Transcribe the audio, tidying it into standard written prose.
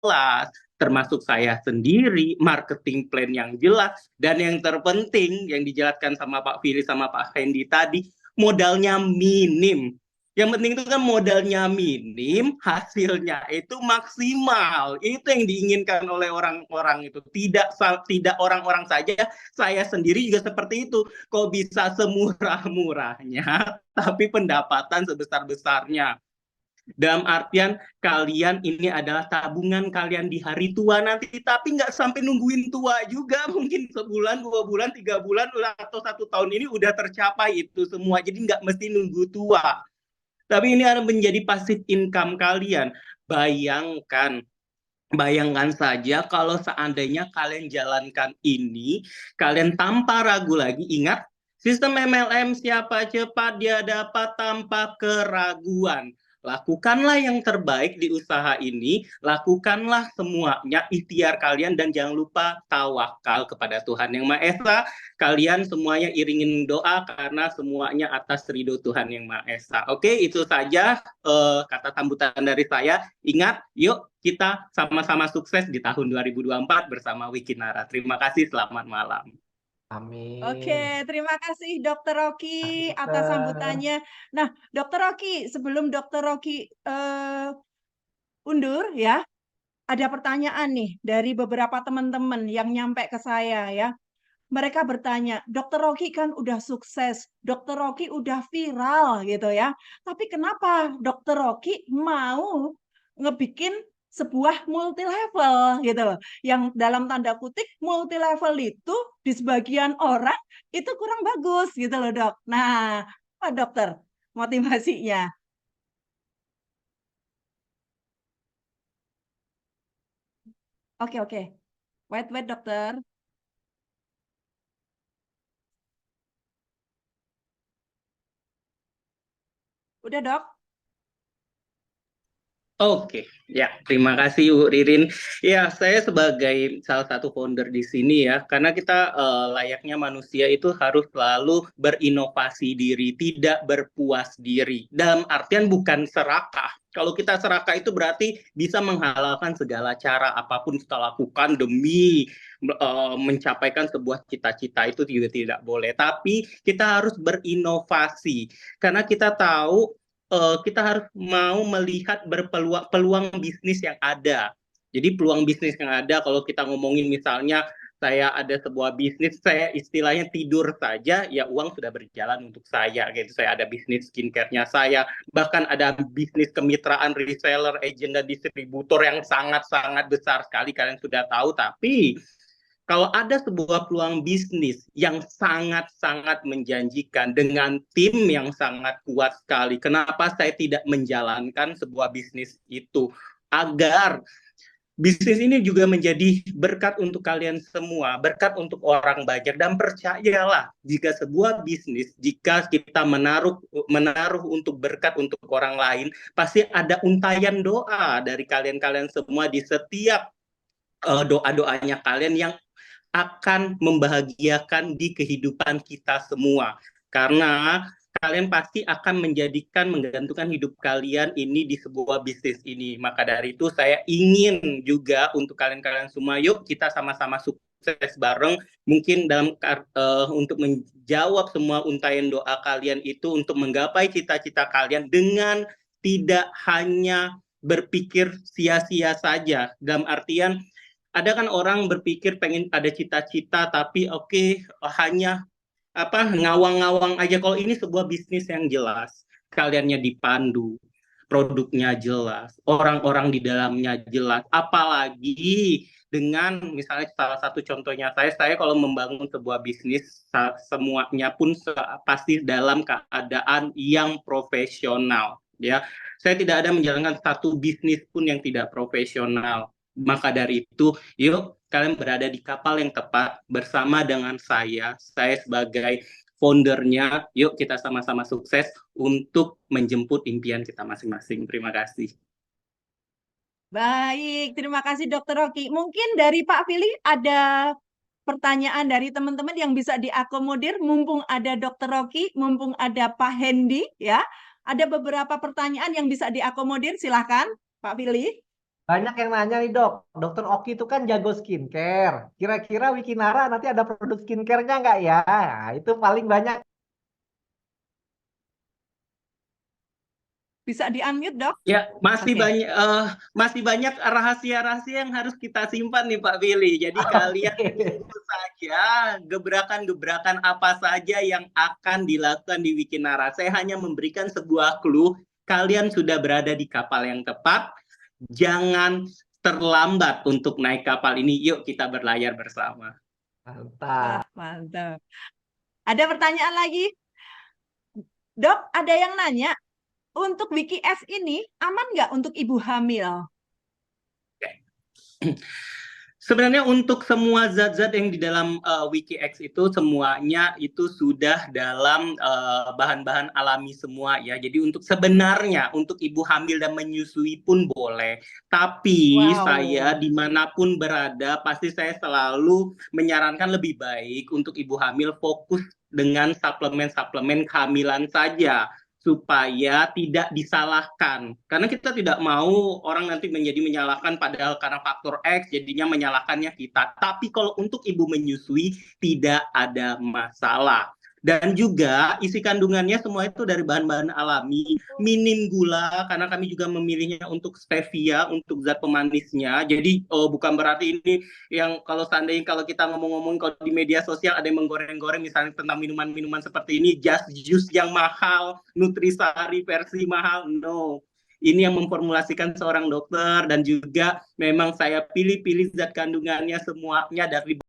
jelas, termasuk saya sendiri, marketing plan yang jelas, dan yang terpenting yang dijelaskan sama Pak Fili sama Pak Hendy tadi, modalnya minim. Yang penting itu kan modalnya minim, hasilnya itu maksimal. Itu yang diinginkan oleh orang-orang itu. Tidak orang-orang saja, saya sendiri juga seperti itu. Kok bisa semurah-murahnya, tapi pendapatan sebesar-besarnya. Dalam artian kalian ini adalah tabungan kalian di hari tua nanti, tapi nggak sampai nungguin tua juga, mungkin sebulan, 2 bulan, 3 bulan, atau 1 tahun ini udah tercapai itu semua. Jadi nggak mesti nunggu tua. Tapi ini akan menjadi passive income kalian. Bayangkan, bayangkan saja kalau seandainya kalian jalankan ini, kalian tanpa ragu lagi, ingat, sistem MLM siapa cepat dia dapat tanpa keraguan. Lakukanlah yang terbaik di usaha ini, lakukanlah semuanya ikhtiar kalian dan jangan lupa tawakal kepada Tuhan Yang Maha Esa. Kalian semuanya iringin doa karena semuanya atas ridho Tuhan Yang Maha Esa. Oke, itu saja kata sambutan dari saya. Ingat, yuk kita sama-sama sukses di tahun 2024 bersama Wikinara. Terima kasih, selamat malam. Oke, Amin. terima kasih Dokter Rocky Kasih atas dokter. sambutannya. Nah, Dokter Rocky, sebelum Dokter Rocky undur ya, ada pertanyaan nih dari beberapa teman-teman yang nyampe ke saya ya. Mereka bertanya, Dokter Rocky kan udah sukses, Dokter Rocky udah viral gitu ya. Tapi kenapa Dokter Rocky mau ngebikin sebuah multi level gitu loh. Yang dalam tanda kutip multi level itu di sebagian orang itu kurang bagus gitu loh, Dok. Nah, apa dokter motivasinya? Oke, oke. Wait, wait, dokter. Udah, Dok? Oke, ya terima kasih Bu Ririn. Ya, saya sebagai salah satu founder di sini ya, karena kita layaknya manusia itu harus selalu berinovasi diri, tidak berpuas diri. Dalam artian bukan serakah. Kalau kita serakah itu berarti bisa menghalalkan segala cara apapun kita lakukan demi mencapaikan sebuah cita-cita, itu juga tidak boleh. Tapi kita harus berinovasi karena kita tahu kita harus mau melihat berpeluang peluang bisnis yang ada. Jadi peluang bisnis yang ada, kalau kita ngomongin misalnya saya ada sebuah bisnis, saya istilahnya tidur saja, ya uang sudah berjalan untuk saya. Gitu. Saya ada bisnis skincare-nya saya, bahkan ada bisnis kemitraan reseller, agent, dan distributor yang sangat-sangat besar sekali, kalian sudah tahu. Tapi kalau ada sebuah peluang bisnis yang sangat-sangat menjanjikan dengan tim yang sangat kuat sekali, kenapa saya tidak menjalankan sebuah bisnis itu agar bisnis ini juga menjadi berkat untuk kalian semua, berkat untuk orang banyak, dan percayalah jika sebuah bisnis, jika kita menaruh untuk berkat untuk orang lain, pasti ada untayan doa dari kalian-kalian semua di setiap doa-doanya kalian yang akan membahagiakan di kehidupan kita semua. Karena kalian pasti akan menggantungkan hidup kalian ini di sebuah bisnis ini. Maka dari itu saya ingin juga untuk kalian-kalian semua, yuk kita sama-sama sukses bareng. Mungkin dalam untuk menjawab semua untayan doa kalian itu untuk menggapai cita-cita kalian dengan tidak hanya berpikir sia-sia saja. Dalam artian ada kan orang berpikir pengen ada cita-cita tapi oke, hanya apa ngawang-ngawang aja. Kalau ini sebuah bisnis yang jelas, kaliannya dipandu, produknya jelas, orang-orang di dalamnya jelas, apalagi dengan misalnya salah satu contohnya saya kalau membangun sebuah bisnis semuanya pun pasti dalam keadaan yang profesional ya. Saya tidak ada menjalankan satu bisnis pun yang tidak profesional. Maka dari itu, yuk kalian berada di kapal yang tepat bersama dengan saya sebagai foundernya, yuk kita sama-sama sukses untuk menjemput impian kita masing-masing. Terima kasih. Baik, terima kasih Dokter Rocky. Mungkin dari Pak Fili ada pertanyaan dari teman-teman yang bisa diakomodir, mumpung ada Dokter Rocky, mumpung ada Pak Hendy, ya. Ada beberapa pertanyaan yang bisa diakomodir, silahkan Pak Fili. Banyak yang nanya nih dok, dokter Oki itu kan jago skincare. Kira-kira Wikinara nanti ada produk skincare-nya nggak ya? Nah, itu paling banyak. Bisa di-unmute, Dok? Ya, Oke. masih banyak rahasia-rahasia yang harus kita simpan nih Pak Billy. Jadi kalian Oke. tunggu saja gebrakan-gebrakan apa saja yang akan dilakukan di Wikinara. Saya hanya memberikan sebuah clue. Kalian sudah berada di kapal yang tepat. Jangan terlambat untuk naik kapal ini. Yuk kita berlayar bersama. Wah, Mantap. mantap. Ada pertanyaan lagi? Dok, ada yang nanya, untuk Wiki S ini aman nggak untuk ibu hamil? Sebenarnya untuk semua zat-zat yang di dalam WikiX itu semuanya itu sudah dalam bahan-bahan alami semua ya. Jadi untuk sebenarnya untuk ibu hamil dan menyusui pun boleh. Tapi saya Wow. dimanapun berada pasti saya selalu menyarankan lebih baik untuk ibu hamil fokus dengan suplemen-suplemen kehamilan saja supaya tidak disalahkan. Karena kita tidak mau orang nanti menjadi menyalahkan padahal karena faktor X jadinya menyalahkannya kita. Tapi kalau untuk ibu menyusui tidak ada masalah. Dan juga isi kandungannya semua itu dari bahan-bahan alami, minim gula karena kami juga memilihnya untuk stevia untuk zat pemanisnya. Jadi bukan berarti ini yang kalau seandainya kalau kita ngomong-ngomong kalau di media sosial ada yang menggoreng-goreng misalnya tentang minuman-minuman seperti ini, just juice yang mahal, nutrisari versi mahal, no. Ini yang memformulasikan seorang dokter dan juga memang saya pilih-pilih zat kandungannya semuanya dari